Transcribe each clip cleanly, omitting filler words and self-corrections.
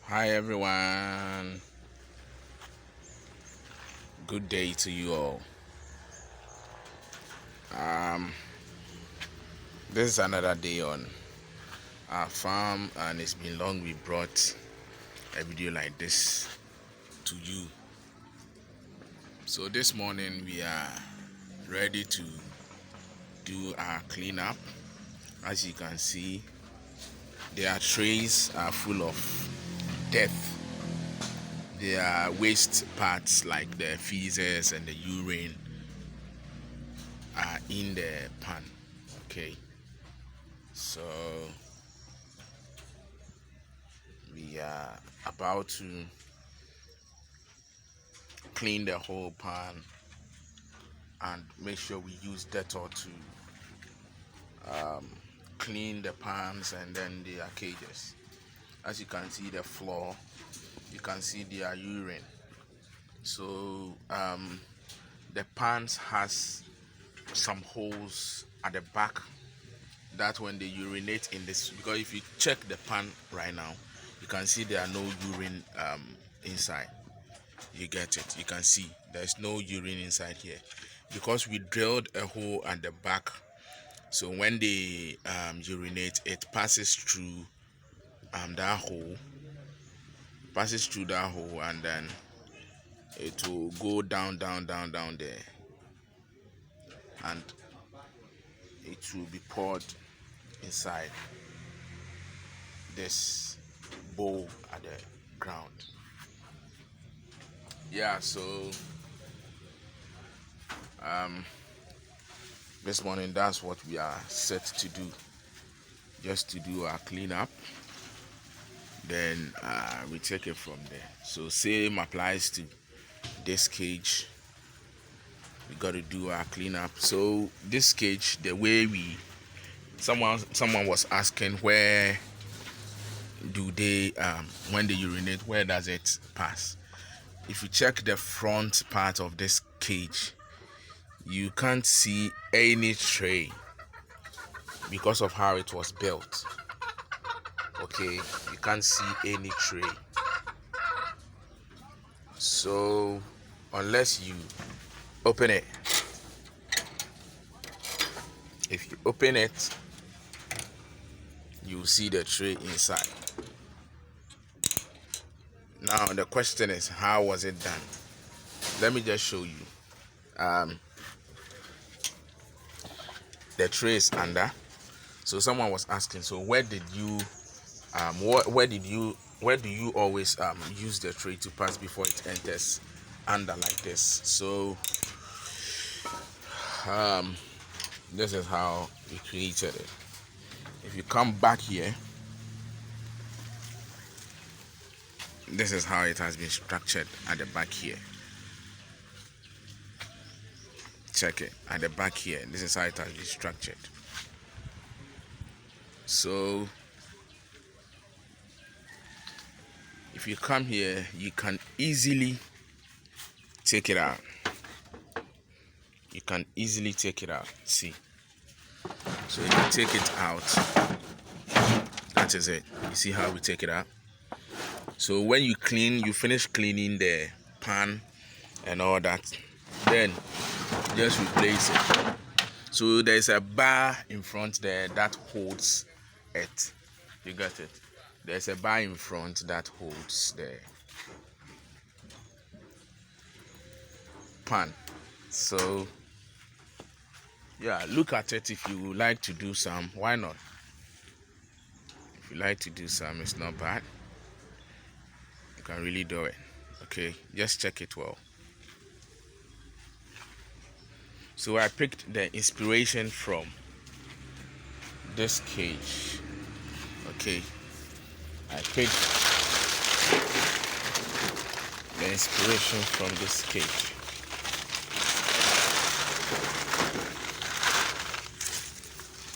Hi everyone, good day to you all. Um, this is another day on our farm, and it's been long we brought a video like this to you. So this morning we are ready to do our cleanup. As you can see, their trays are full of death. There are waste parts like the feces and the urine are in the pan. Okay, so we are about to clean the whole pan and make sure we use Dettol to clean the pans and then the cages. As you can see, the floor, you can see their urine. So the pans has some holes at the back that when they urinate in this, because if you check the pan right now, you can see there are no urine inside. You get it, you can see there's no urine inside here because we drilled a hole at the back. So when they urinate, it passes through that hole, and then it will go down there, and it will be poured inside this bowl at the ground. Yeah, so this morning that's what we are set to do, just to do our cleanup. Then we take it from there. So same applies to this cage. We got to do our cleanup. So this cage, the way someone was asking, where do they when they urinate, where does it pass? If you check the front part of this cage, you can't see any tray because of how it was built. Okay, you can't see any tray. So unless you open it, if you open it, you see the tray inside. Now the question is, how was it done? Let me just show you. The tray is under. So someone was asking, so where did you where do you always use the tray to pass before it enters under like this? So this is how we created it. If you come back here, this is how it has been structured at the back here. Check it at the back here. This is how it has been structured. So if you come here, you can easily take it out. You can easily take it out. See, so if you take it out, that is it. You see how we take it out? So when you finish cleaning the pan and all that, then just replace it. So there's a bar in front there that holds it. You got it? There's a bar in front that holds the pan. So yeah, look at it. If you would like to do some, why not? If you like to do some, it's not bad. You can really do it. Okay, just check it well. So I picked the inspiration from this cage. Okay, I picked the inspiration from this cage.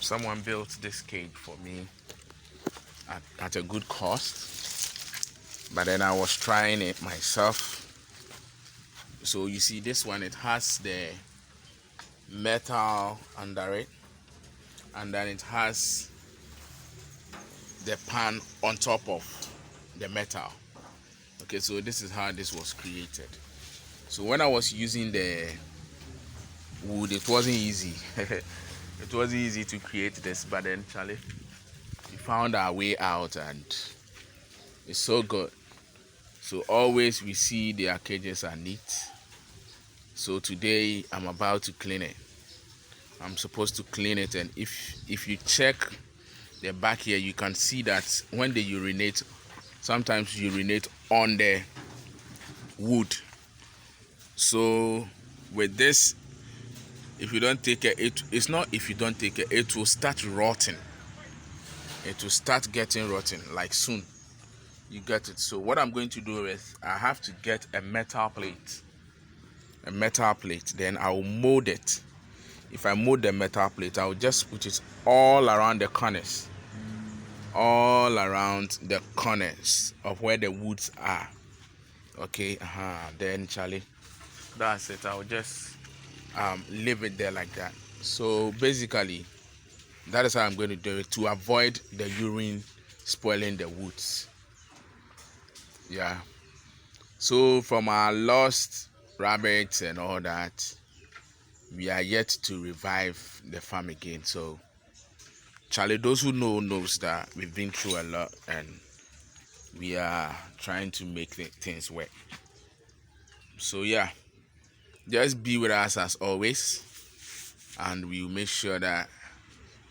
Someone built this cage for me at a good cost, but then I was trying it myself. So you see this one, it has the metal under it, and then it has the pan on top of the metal. Okay, so this is how this was created. So when I was using the wood, it wasn't easy. It wasn't easy to create this, but then Charlie, we found our way out, and it's so good. So always we see their cages are neat. So today I'm about to clean it. I'm supposed to clean it, and if you check the back here, you can see that when they urinate, sometimes urinate on the wood. So with this, if you don't take care, it's not if you don't take care, it will start rotting. It will start getting rotten like soon. You get it. So what I'm going to do is I have to get a metal plate. Then I will mold it. If I mold the metal plate, I will just put it all around the corners. All around the corners of where the woods are. Okay, then Charlie, that's it. I'll just leave it there like that. So basically, that is how I'm going to do it, to avoid the urine spoiling the woods. Yeah. So from our lost rabbits and all that, we are yet to revive the farm again. So Charlie, those who knows that we've been through a lot, and we are trying to make things work. So yeah, just be with us as always, and we will make sure that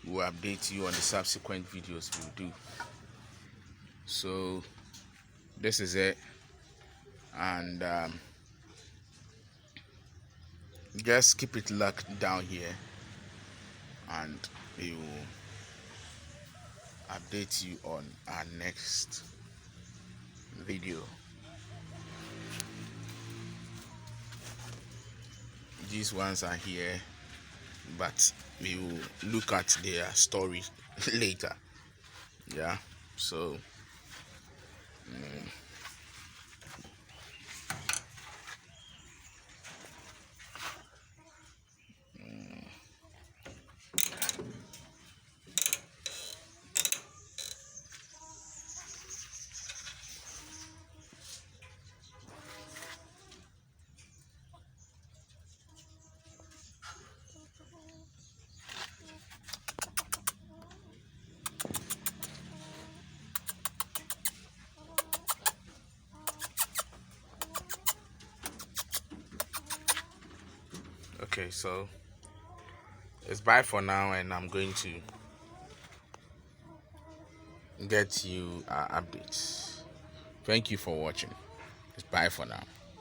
we'll update you on the subsequent videos we'll do. So this is it, and just keep it locked down here, and we will update you on our next video. These ones are here, but we will look at their story later. Yeah, so okay, so it's bye for now, and I'm going to get you updates. Thank you for watching. It's bye for now.